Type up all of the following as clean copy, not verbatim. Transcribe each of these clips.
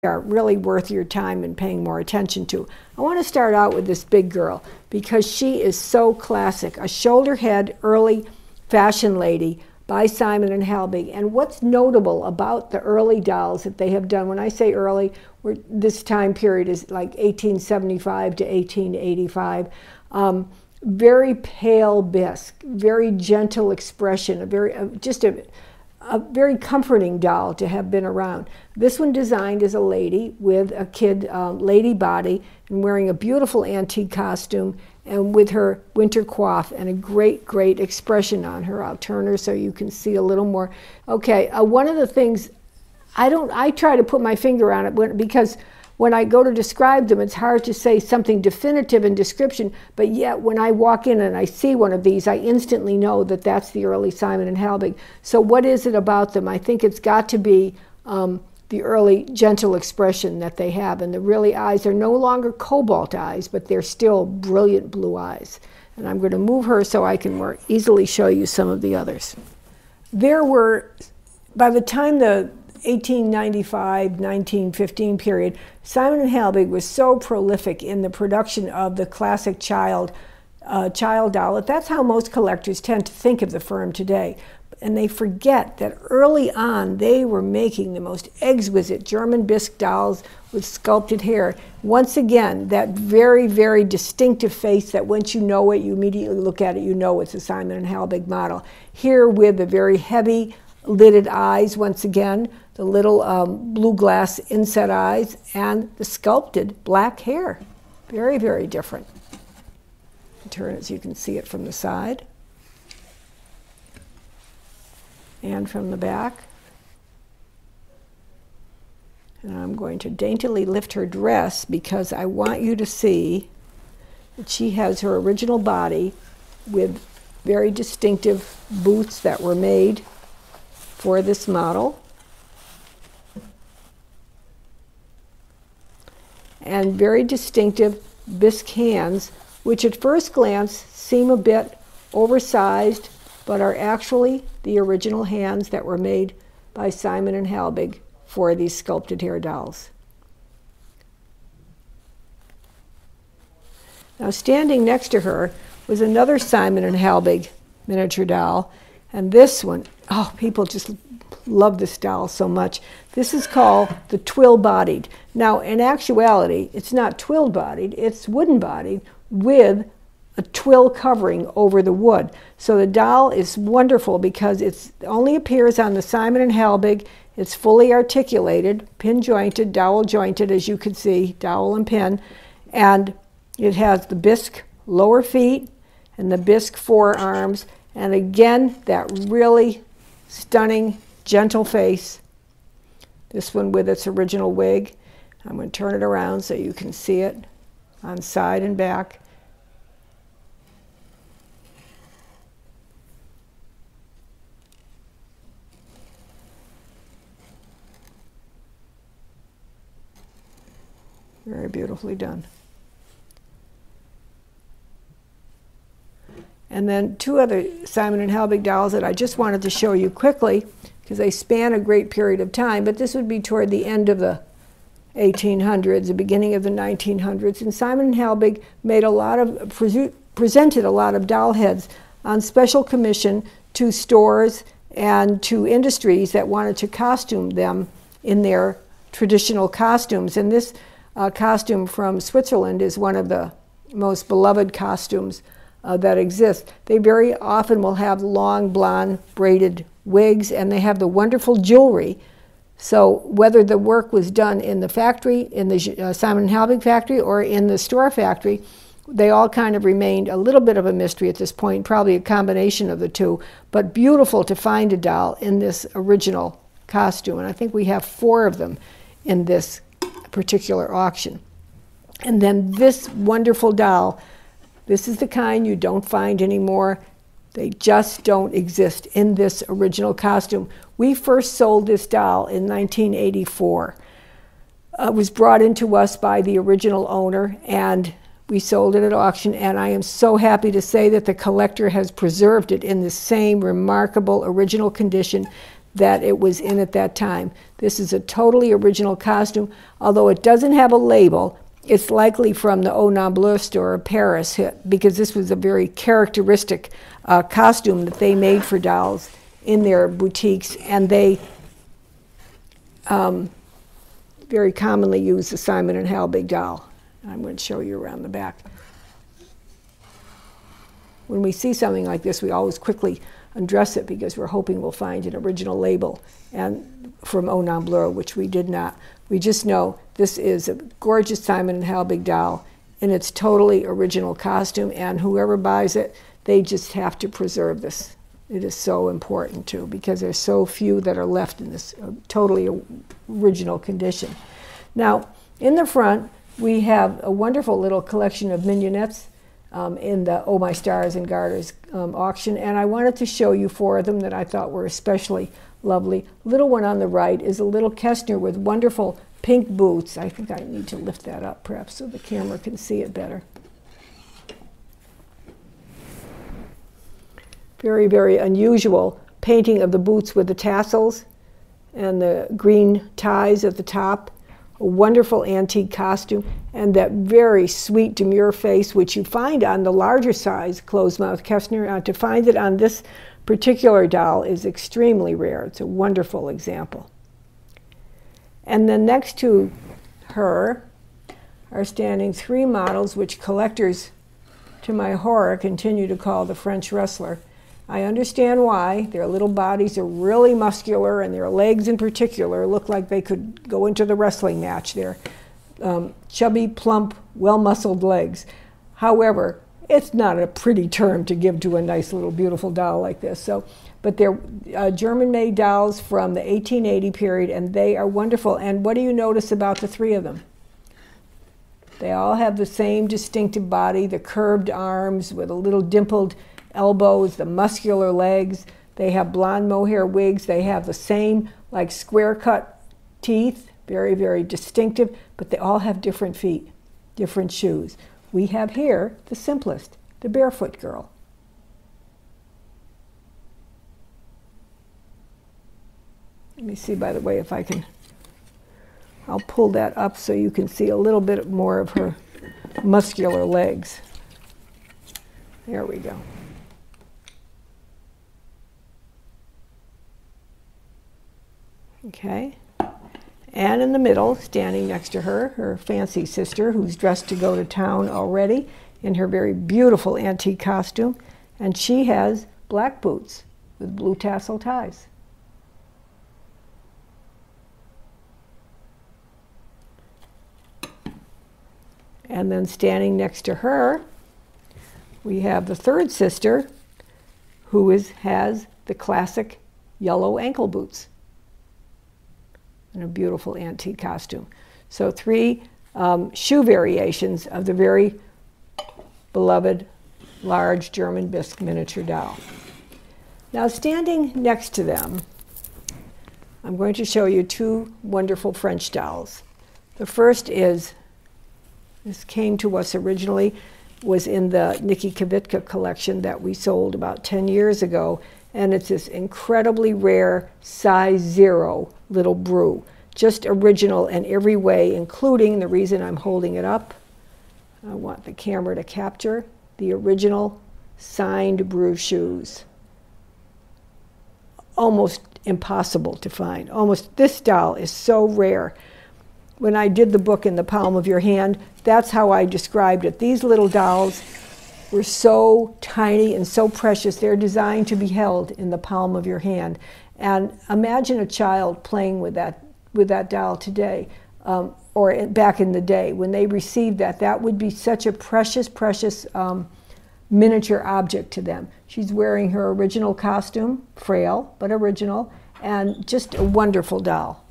are really worth your time and paying more attention to. I want to start out with this big girl because she is so classic. A shoulder head early fashion lady by Simon & Helbig. And what's notable about the early dolls that they have done, when I say early, this time period is like 1875 to 1885, very pale bisque, very gentle expression, just a very comforting doll to have been around. This one designed as a lady with a kid lady body and wearing a beautiful antique costume and with her winter coif and a great, great expression on her. I'll turn her so you can see a little more. Okay, one of the things, I try to put my finger on it because when I go to describe them, it's hard to say something definitive in description, but yet when I walk in and I see one of these, I instantly know that that's the early Simon & Helbig. So what is it about them? I think it's got to be the early gentle expression that they have, and the really eyes are no longer cobalt eyes, but they're still brilliant blue eyes. And I'm going to move her so I can more easily show you some of the others. There were, by the time the 1895-1915 period, Simon & Helbig was so prolific in the production of the classic child doll. That's how most collectors tend to think of the firm today. And they forget that early on they were making the most exquisite German bisque dolls with sculpted hair. Once again, that very, very distinctive face that once you know it, you immediately look at it, you know it's a Simon & Helbig model. Here with the very heavy lidded eyes, once again, the little blue glass inset eyes, and the sculpted black hair. Very, very different. Turn it so you can see it from the side and from the back. And I'm going to daintily lift her dress because I want you to see that she has her original body with very distinctive boots that were made for this model. And very distinctive bisque hands, which at first glance seem a bit oversized, but are actually the original hands that were made by Simon & Helbig for these sculpted hair dolls. Now standing next to her was another Simon & Helbig miniature doll, and this one, oh, people just love this doll so much. This is called the twill-bodied. Now, in actuality, it's not twill-bodied, it's wooden-bodied with a twill covering over the wood. So the doll is wonderful because it only appears on the Simon & Helbig. It's fully articulated, pin-jointed, dowel-jointed, as you can see, dowel and pin. And it has the bisque lower feet and the bisque forearms. And again, that really stunning, gentle face. This one with its original wig. I'm going to turn it around so you can see it on side and back. Very beautifully done. And then two other Simon & Helbig dolls that I just wanted to show you quickly because they span a great period of time, but this would be toward the end of the 1800s, the beginning of the 1900s, and Simon & Helbig made a lot of, presented a lot of doll heads on special commission to stores and to industries that wanted to costume them in their traditional costumes. And this costume from Switzerland is one of the most beloved costumes that exist. They very often will have long blonde braided wigs, and they have the wonderful jewelry. So whether the work was done in the factory, in the Simon & Helbig factory, or in the store factory, they all kind of remained a little bit of a mystery at this point, probably a combination of the two, but beautiful to find a doll in this original costume. And I think we have 4 of them in this particular auction. And then this wonderful doll, this is the kind you don't find anymore. They just don't exist in this original costume. We first sold this doll in 1984. It was brought into us by the original owner, and we sold it at auction, and I am so happy to say that the collector has preserved it in the same remarkable original condition. that it was in at that time. This is a totally original costume, although it doesn't have a label. It's likely from the Au Noble store of Paris, because this was a very characteristic costume that they made for dolls in their boutiques, and they very commonly use the Simon and Halbig doll. I'm going to show you around the back. When we see something like this, we always quickly undress it because we're hoping we'll find an original label and from Au Noble, which we did not. We just know this is a gorgeous Simon and Halbig doll in its totally original costume, and whoever buys it, they just have to preserve this. It is so important too, because there's so few that are left in this totally original condition. Now, in the front, we have a wonderful little collection of mignonettes in the Oh My Stars and Garters auction, and I wanted to show you 4 of them that I thought were especially lovely. Little one on the right is a little Kester with wonderful pink boots. I think I need to lift that up perhaps so the camera can see it better. Very, very unusual painting of the boots with the tassels and the green ties at the top. A wonderful antique costume, and that very sweet demure face, which you find on the larger size closed-mouth Kester. To find it on this particular doll is extremely rare. It's a wonderful example. And then next to her are standing 3 models, which collectors, to my horror, continue to call the French wrestler. I understand why. Their little bodies are really muscular, and their legs in particular look like they could go into the wrestling match. They're chubby, plump, well-muscled legs. However, it's not a pretty term to give to a nice little beautiful doll like this. But they're German-made dolls from the 1880 period, and they are wonderful. And what do you notice about the 3 of them? They all have the same distinctive body, the curved arms with a little dimpled elbows, the muscular legs. They have blonde mohair wigs. They have the same like square cut teeth, very, very distinctive, but they all have different feet, different shoes. We have here the simplest, the barefoot girl. Let me see, by the way, if I can, I'll pull that up so you can see a little bit more of her muscular legs. There we go. Okay, and in the middle, standing next to her, her fancy sister, who's dressed to go to town already in her very beautiful antique costume, and she has black boots with blue tassel ties. And then standing next to her, we have the 3rd sister, who has the classic yellow ankle boots in a beautiful antique costume. So 3 shoe variations of the very beloved large German bisque miniature doll. Now, standing next to them, I'm going to show you 2 wonderful French dolls. The first is, this came to us originally, was in the Nikki Kavitka collection that we sold about 10 years ago, and it's this incredibly rare size 0 little brew. Just original in every way, including, the reason I'm holding it up, I want the camera to capture, the original signed brew shoes. Almost impossible to find. This doll is so rare. When I did the book In the Palm of Your Hand, that's how I described it. These little dolls were so tiny and so precious. They're designed to be held in the palm of your hand. And imagine a child playing with that doll today, or back in the day when they received that. That would be such a precious, precious miniature object to them. She's wearing her original costume, frail but original, and just a wonderful doll.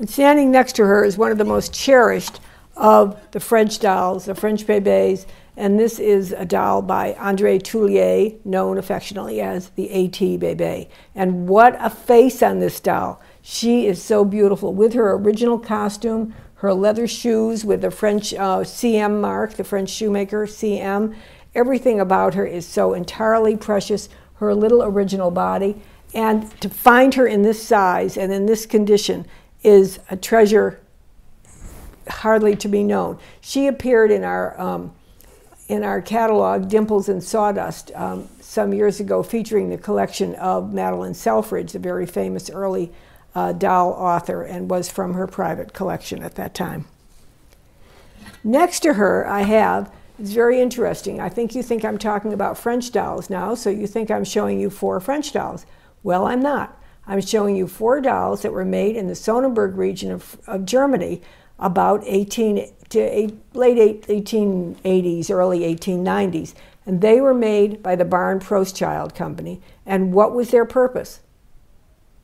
And standing next to her is one of the most cherished of the French dolls, the French bébés, and this is a doll by André Toulier, known affectionately as the A.T. Bébé. And what a face on this doll. She is so beautiful with her original costume, her leather shoes with the French CM mark, the French shoemaker CM. Everything about her is so entirely precious, her little original body. And to find her in this size and in this condition is a treasure hardly to be known. She appeared in our catalog, Dimples and Sawdust, some years ago, featuring the collection of Madeline Selfridge, the very famous early doll author, and was from her private collection at that time. Next to her, I have, it's very interesting. I think you think I'm talking about French dolls now, so you think I'm showing you 4 French dolls. Well, I'm not. I'm showing you 4 dolls that were made in the Sonnenberg region of Germany about late 1880s, early 1890s. And they were made by the Barn-Proschild Company. And what was their purpose?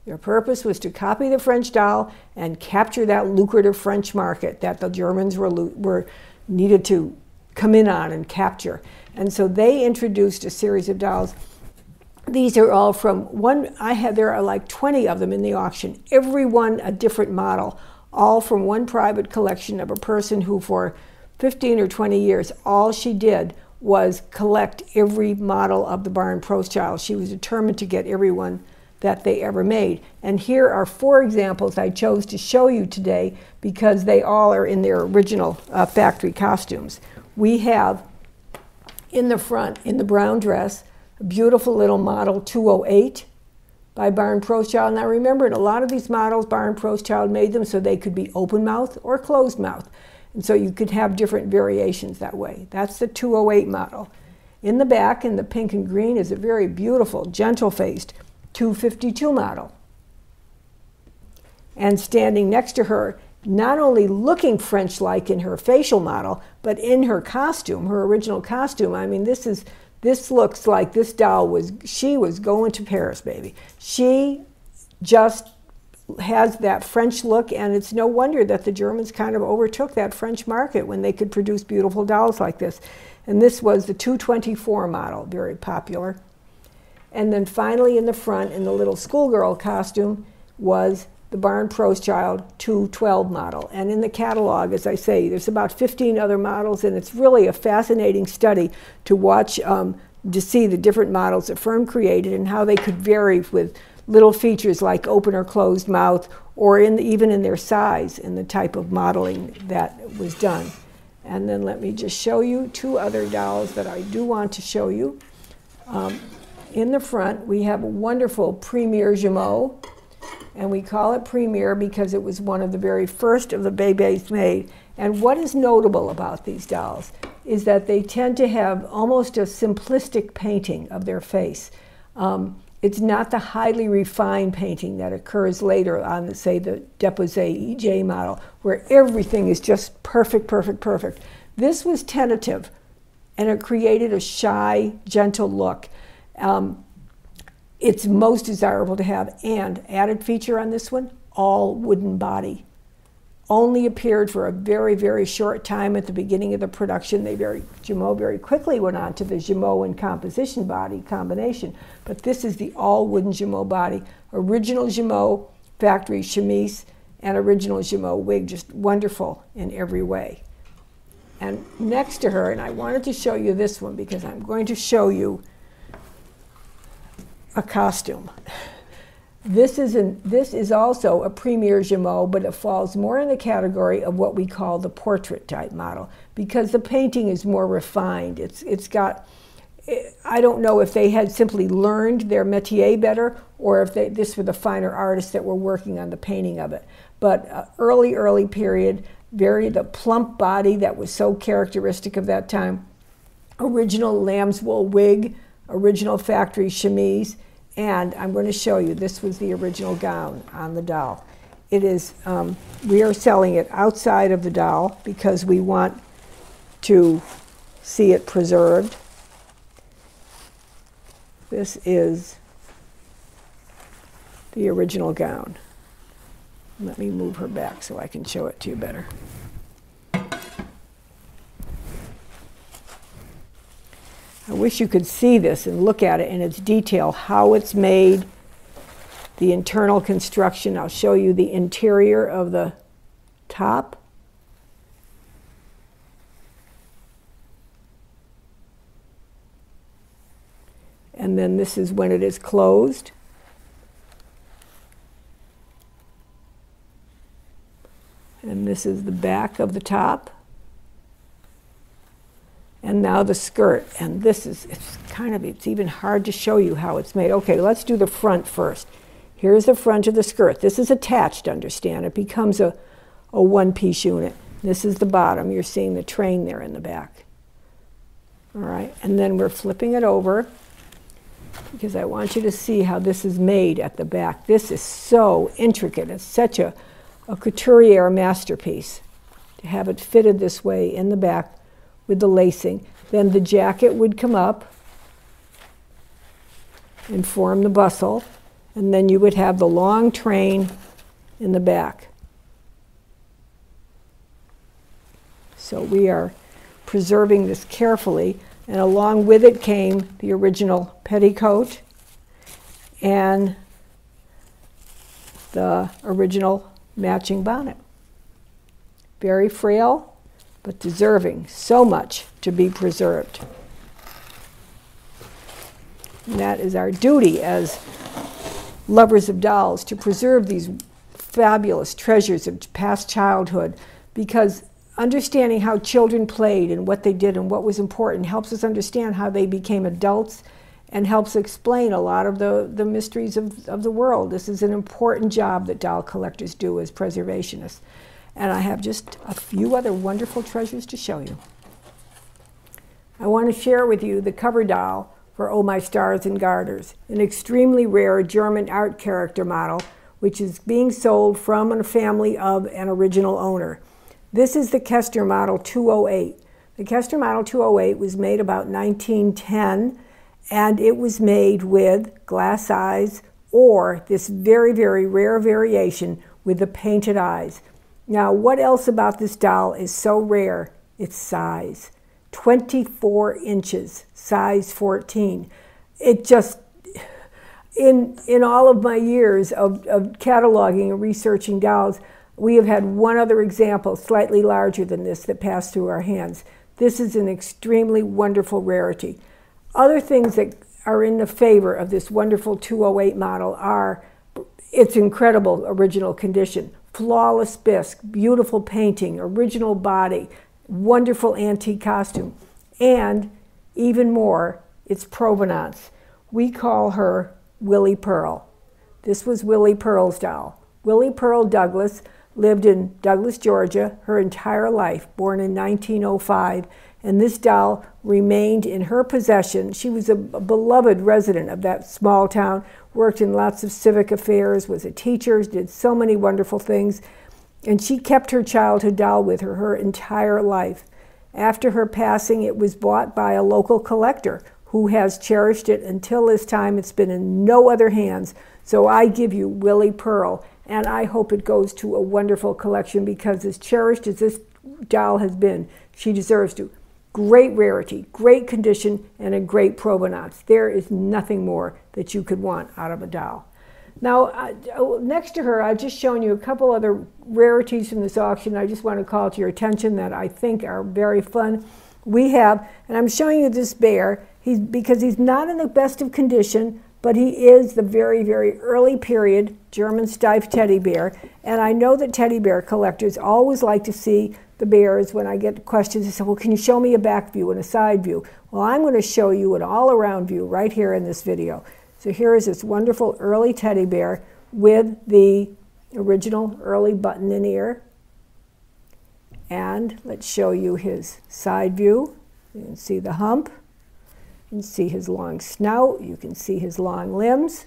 Their purpose was to copy the French doll and capture that lucrative French market that the Germans were needed to come in on and capture. And so they introduced a series of dolls. These are all from one, there are like 20 of them in the auction, every one a different model, all from one private collection of a person who for 15 or 20 years, all she did was collect every model of the Barn-Proschild. She was determined to get every one that they ever made. And here are 4 examples I chose to show you today because they all are in their original factory costumes. We have in the front, in the brown dress, a beautiful little model 208 by Barn-Proschild. Now remember, in a lot of these models, Barn-Proschild made them so they could be open mouth or closed mouth. And so you could have different variations that way. That's the 208 model. In the back, in the pink and green, is a very beautiful, gentle-faced 252 model. And standing next to her, not only looking French-like in her facial model, but in her costume, her original costume. I mean, this looks like this doll she was going to Paris, baby. She just has that French look, and it's no wonder that the Germans kind of overtook that French market when they could produce beautiful dolls like this. And this was the 224 model, very popular. And then finally in the front, in the little schoolgirl costume, was the Barn-Proschild 212 model. And in the catalog, as I say, there's about 15 other models, and it's really a fascinating study to watch, to see the different models the firm created and how they could vary with little features like open or closed mouth, or even in their size and the type of modeling that was done. And then let me just show you 2 other dolls that I do want to show you. In the front, we have a wonderful Premier Jumeau, and we call it Premier because it was one of the very first of the bébés made. And what is notable about these dolls is that they tend to have almost a simplistic painting of their face. It's not the highly refined painting that occurs later on, say, the Deposé EJ model, where everything is just perfect, perfect, perfect. This was tentative, and it created a shy, gentle look. It's most desirable to have, and added feature on this one, all wooden body. Only appeared for a very, very short time at the beginning of the production. Jumeau very quickly went on to the Jumeau and composition body combination, but this is the all wooden Jumeau body. Original Jumeau factory chemise and original Jumeau wig, just wonderful in every way. And next to her, and I wanted to show you this one because I'm going to show you a costume. This is also a Premier Jumeau, but it falls more in the category of what we call the portrait type model because the painting is more refined. It's got, I don't know if they had simply learned their métier better or if this were the finer artists that were working on the painting of it. But early period, the plump body that was so characteristic of that time, original lamb's wool wig, original factory chemise, and I'm going to show you, this was the original gown on the doll. It is, we are selling it outside of the doll because we want to see it preserved. This is the original gown. Let me move her back so I can show it to you better. I wish you could see this and look at it in its detail, how it's made, the internal construction. I'll show you the interior of the top. And then this is when it is closed. this is the back of the top. And now the skirt. And this is, it's even hard to show you how it's made. Okay, let's do the front first. Here's the front of the skirt. This is attached, understand. It becomes a one-piece unit. This is the bottom. You're seeing the train there in the back. All right, and then we're flipping it over because I want you to see how this is made at the back. This is so intricate. It's such a couturier masterpiece to have it fitted this way in the back with the lacing. Then the jacket would come up and form the bustle, and then you would have the long train in the back. So we are preserving this carefully, and along with it came the original petticoat and the original matching bonnet. Very frail, but deserving so much to be preserved. And that is our duty as lovers of dolls, to preserve these fabulous treasures of past childhood, because understanding how children played and what they did and what was important helps us understand how they became adults and helps explain a lot of the mysteries of the world. This is an important job that doll collectors do as preservationists. And I have just a few other wonderful treasures to show you. I want to share with you the cover doll for Oh My Stars and Garters, an extremely rare German art character model which is being sold from a family of an original owner. This is the Kester Model 208. The Kester Model 208 was made about 1910, and it was made with glass eyes or this very, very rare variation with the painted eyes. Now, what else about this doll is so rare? Its size. 24 inches, size 14. It just, in all of my years of cataloging and researching dolls, we have had one other example, slightly larger than this, that passed through our hands. This is an extremely wonderful rarity. Other things that are in the favor of this wonderful 208 model are its incredible original condition. Flawless bisque, beautiful painting, original body, wonderful antique costume, and even more, its provenance. We call her Willy Pearl. This was Willy Pearl's doll. Willy Pearl Douglas lived in Douglas, Georgia, her entire life, born in 1905, and this doll remained in her possession. She was a beloved resident of that small town, worked in lots of civic affairs, was a teacher, did so many wonderful things, and she kept her childhood doll with her her entire life. After her passing, it was bought by a local collector who has cherished it until this time. It's been in no other hands. So I give you Willy Pearl, and I hope it goes to a wonderful collection, because as cherished as this doll has been, she deserves to. Great rarity, great condition, and a great provenance. There is nothing more that you could want out of a doll. Now, next to her, I've just shown you a couple other rarities from this auction. I just want to call to your attention that I think are very fun. We have, and I'm showing you this bear, because he's not in the best of condition, but he is the very, very early period German Steiff teddy bear. And I know that teddy bear collectors always like to see the bears. When I get questions, they say, well, can you show me a back view and a side view? Well, I'm going to show you an all-around view right here in this video. So here is this wonderful early teddy bear with the original early button in ear. And let's show you his side view. You can see the hump. You can see his long snout. You can see his long limbs.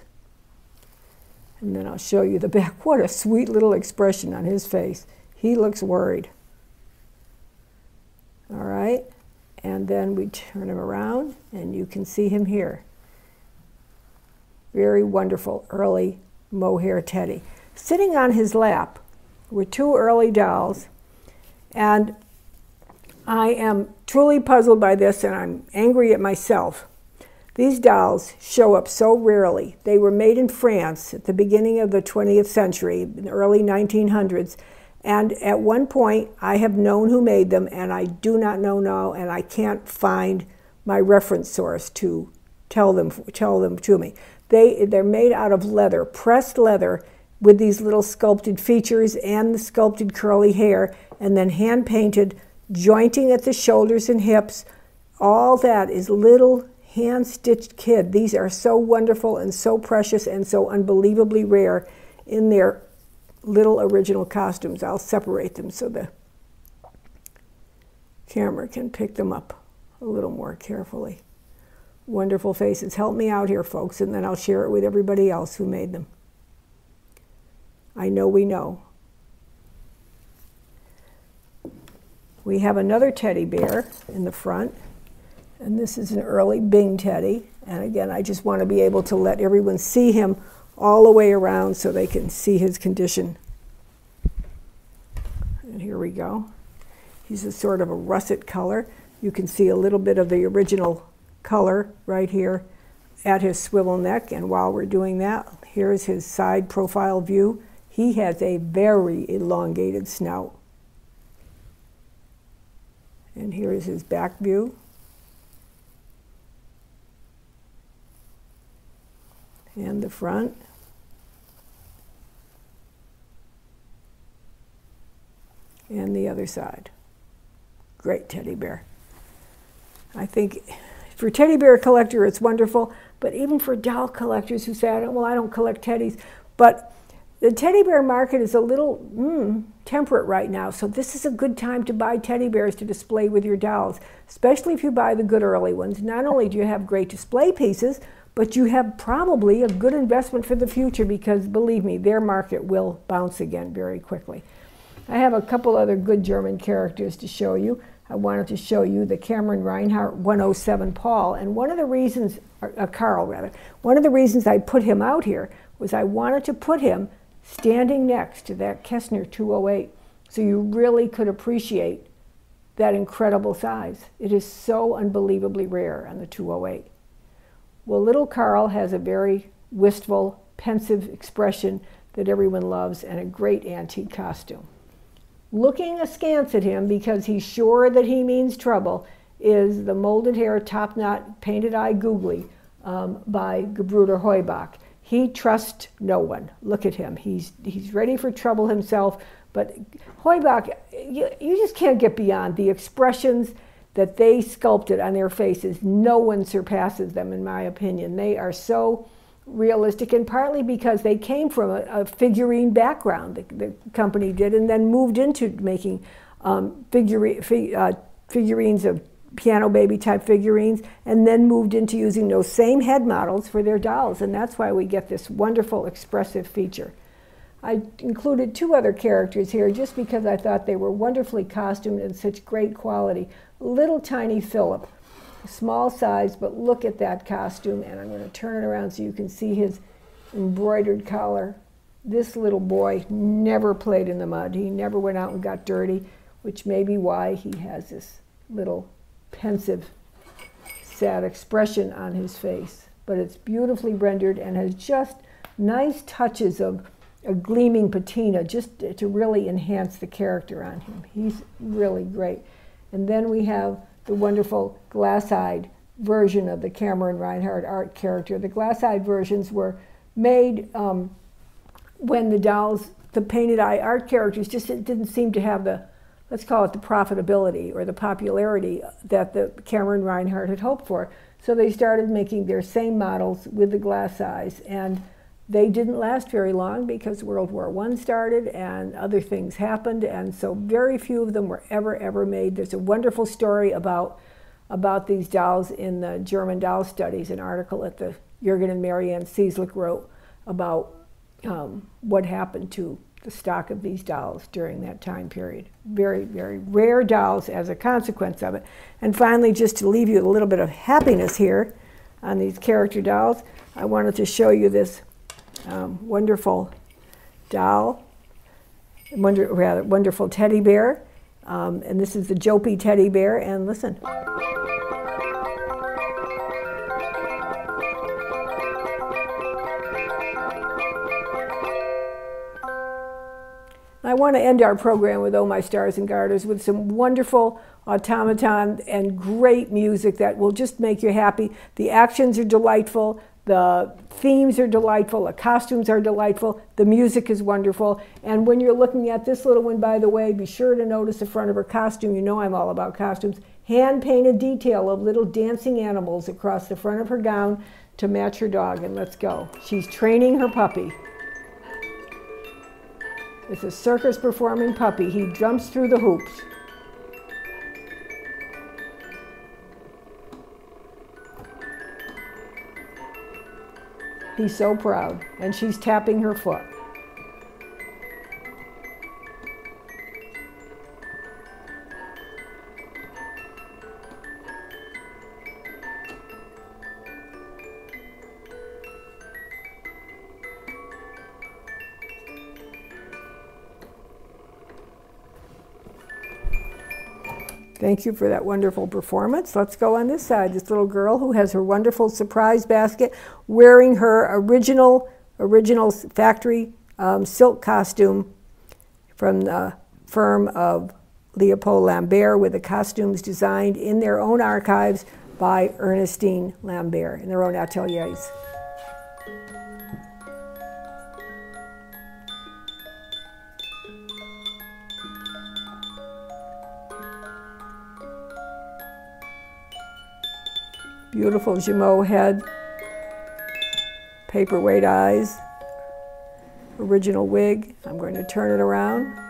And then I'll show you the back. What a sweet little expression on his face. He looks worried. All right. And then we turn him around, and you can see him here. Very wonderful early mohair teddy. Sitting on his lap were two early dolls, and I am truly puzzled by this, and I'm angry at myself. These dolls show up so rarely. They were made in France at the beginning of the 20th century, in the early 1900s, and at one point I have known who made them, and I do not know now, and I can't find my reference source to tell them to me. They're made out of leather, pressed leather, with these little sculpted features and the sculpted curly hair, and then hand-painted, jointing at the shoulders and hips. All that is little hand-stitched kid. These are so wonderful and so precious and so unbelievably rare in their little original costumes. I'll separate them so the camera can pick them up a little more carefully. Wonderful faces. Help me out here, folks, and then I'll share it with everybody else who made them. I know we know. We have another teddy bear in the front, and this is an early Bing teddy. And again, I just want to be able to let everyone see him all the way around so they can see his condition. And here we go. He's a sort of a russet color. You can see a little bit of the original color right here at his swivel neck. And while we're doing that, here's his side profile view. He has a very elongated snout. And here is his back view. And the front. And the other side. Great teddy bear. I think for teddy bear collector it's wonderful, but even for doll collectors who say, well, I don't collect teddies, but the teddy bear market is a little temperate right now, so this is a good time to buy teddy bears to display with your dolls, especially if you buy the good early ones. Not only do you have great display pieces, but you have probably a good investment for the future because, believe me, their market will bounce again very quickly. I have a couple other good German characters to show you. I wanted to show you the Cameron Reinhardt 107 Paul, and one of the reasons, Carl rather, one of the reasons I put him out here was I wanted to put him standing next to that Kester 208 so you really could appreciate that incredible size. It is so unbelievably rare on the 208. Well, little Carl has a very wistful, pensive expression that everyone loves and a great antique costume. Looking askance at him because he's sure that he means trouble is the molded hair, top knot, painted eye googly by Gebruder Heubach. He trusts no one. Look at him. He's ready for trouble himself. But Heubach, you just can't get beyond the expressions that they sculpted on their faces. No one surpasses them, in my opinion. They are so realistic, and partly because they came from a figurine background, the company did, and then moved into making figurines of piano baby type figurines, and then moved into using those same head models for their dolls, and that's why we get this wonderful expressive feature. I included two other characters here just because I thought they were wonderfully costumed and such great quality. Little tiny Philip, small size, but look at that costume, and I'm going to turn it around so you can see his embroidered collar. This little boy never played in the mud. He never went out and got dirty, which may be why he has this little pensive, sad expression on his face. But it's beautifully rendered and has just nice touches of a gleaming patina just to really enhance the character on him. He's really great. And then we have the wonderful glass-eyed version of the Cameron Reinhardt art character. The glass-eyed versions were made when the dolls, the painted eye art characters just didn't seem to have the, let's call it the profitability or the popularity that the Cameron Reinhardt had hoped for. So they started making their same models with the glass eyes, and they didn't last very long because World War I started and other things happened, and so very few of them were ever made. There's a wonderful story about these dolls in the German Doll Studies, an article that the Jürgen and Marianne Cieslik wrote about what happened to the stock of these dolls during that time period. Very rare dolls as a consequence of it. And finally, just to leave you a little bit of happiness here on these character dolls, I wanted to show you this wonderful doll, wonderful teddy bear, and this is the Jopi teddy bear, and listen. I want to end our program with Oh My Stars and Garters with some wonderful automaton and great music that will just make you happy. The actions are delightful. The themes are delightful, the costumes are delightful, the music is wonderful. And when you're looking at this little one, by the way, be sure to notice the front of her costume. You know I'm all about costumes. Hand-painted detail of little dancing animals across the front of her gown to match her dog. And let's go. She's training her puppy. It's a circus performing puppy. He jumps through the hoops. He's so proud, and she's tapping her foot. Thank you for that wonderful performance. Let's go on this side. This little girl who has her wonderful surprise basket wearing her original factory silk costume from the firm of Leopold Lambert, with the costumes designed in their own archives by Ernestine Lambert in their own ateliers. Beautiful Jumeau head, paperweight eyes, original wig. I'm going to turn it around.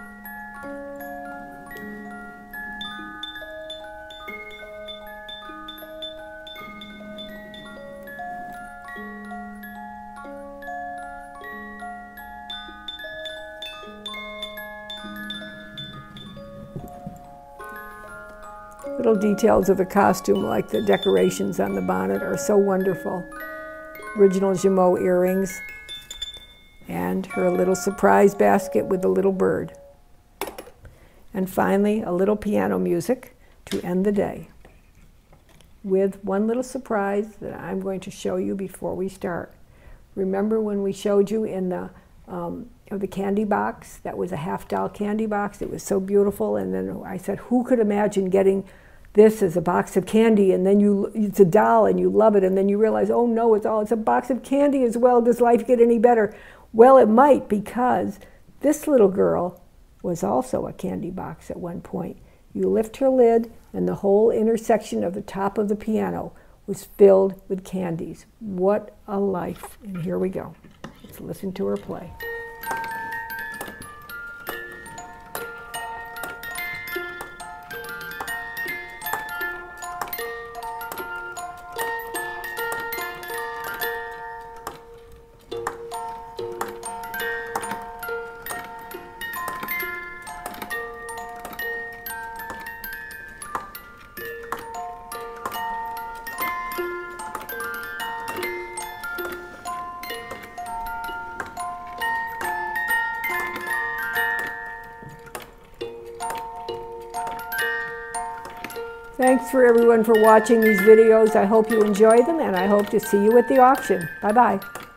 Little details of the costume, like the decorations on the bonnet, are so wonderful. Original Jumeau earrings, and her little surprise basket with the little bird. And finally, a little piano music to end the day, with one little surprise that I'm going to show you before we start. Remember when we showed you in the candy box? That was a half-doll candy box. It was so beautiful, and then I said, who could imagine getting this as a box of candy, and then it's a doll and you love it, and then you realize, oh no, it's a box of candy as well. Does life get any better? Well, it might, because this little girl was also a candy box at one point. You lift her lid, and the whole intersection of the top of the piano was filled with candies. What a life. And here we go. Let's listen to her play. Thanks for everyone for watching these videos. I hope you enjoy them, and I hope to see you at the auction. Bye-bye.